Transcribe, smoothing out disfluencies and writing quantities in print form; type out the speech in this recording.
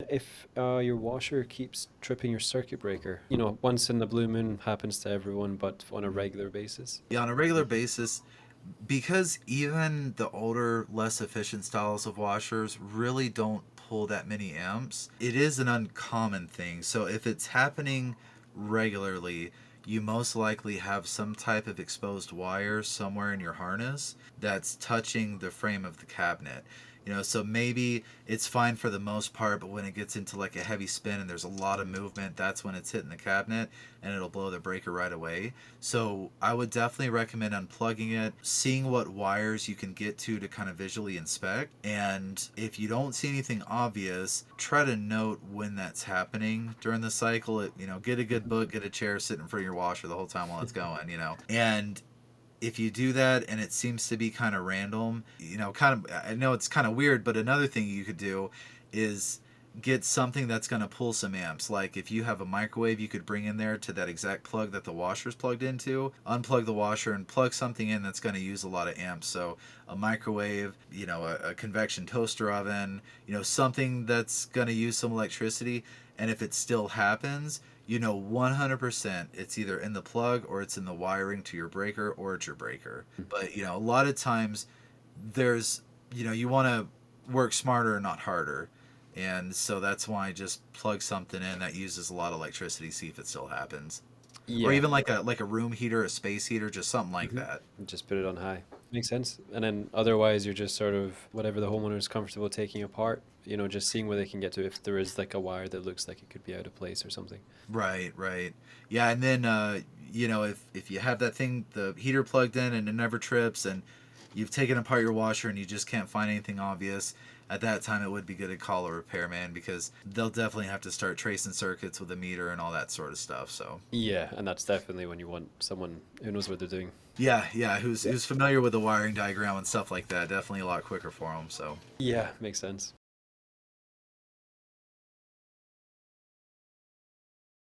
if your washer keeps tripping your circuit breaker, you know, once in the blue moon happens to everyone, but on a regular basis. Yeah, on a regular basis, because even the older, less efficient styles of washers really don't pull that many amps, it is an uncommon thing. So if it's happening regularly, you most likely have some type of exposed wire somewhere in your harness that's touching the frame of the cabinet. So maybe it's fine for the most part, but when it gets into like a heavy spin and there's a lot of movement, that's when it's hitting the cabinet and it'll blow the breaker right away. So I would definitely recommend unplugging it, seeing what wires you can get to kind of visually inspect. And if you don't see anything obvious, try to note when that's happening during the cycle. Get a good Mhm. book, get a chair, sit in front of your washer the whole time while it's going. And if you do that and it seems to be kind of random, I know it's kind of weird, but another thing you could do is get something that's going to pull some amps. Like if you have a microwave, you could bring in there to that exact plug that the washer's plugged into, unplug the washer and plug something in that's going to use a lot of amps. So a microwave, a convection toaster oven, something that's going to use some electricity. And if it still happens, 100% it's either in the plug or it's in the wiring to your breaker or it's your breaker. But, a lot of times there's, you want to work smarter and not harder. And so that's why I just plug something in that uses a lot of electricity, see if it still happens. Or Yeah. even like a room heater, a space heater, just something like Hmm. that. Just put it on high. Makes sense. And then otherwise, you're just sort of whatever the homeowner is comfortable taking apart, you know, just seeing where they can get to if there is like a wire that looks like it could be out of place or something. Right, right. Yeah, and then if you have that thing, the heater plugged in and it never trips, and you've taken apart your washer and you just can't find anything obvious, at that time it would be good to call a repairman because they'll definitely have to start tracing circuits with a meter and all that sort of stuff. So Yeah, and that's definitely when you want someone who knows what they're doing. yeah, yeah, who's familiar with the wiring diagram and stuff like that, definitely a lot quicker for them. So Yeah, makes sense.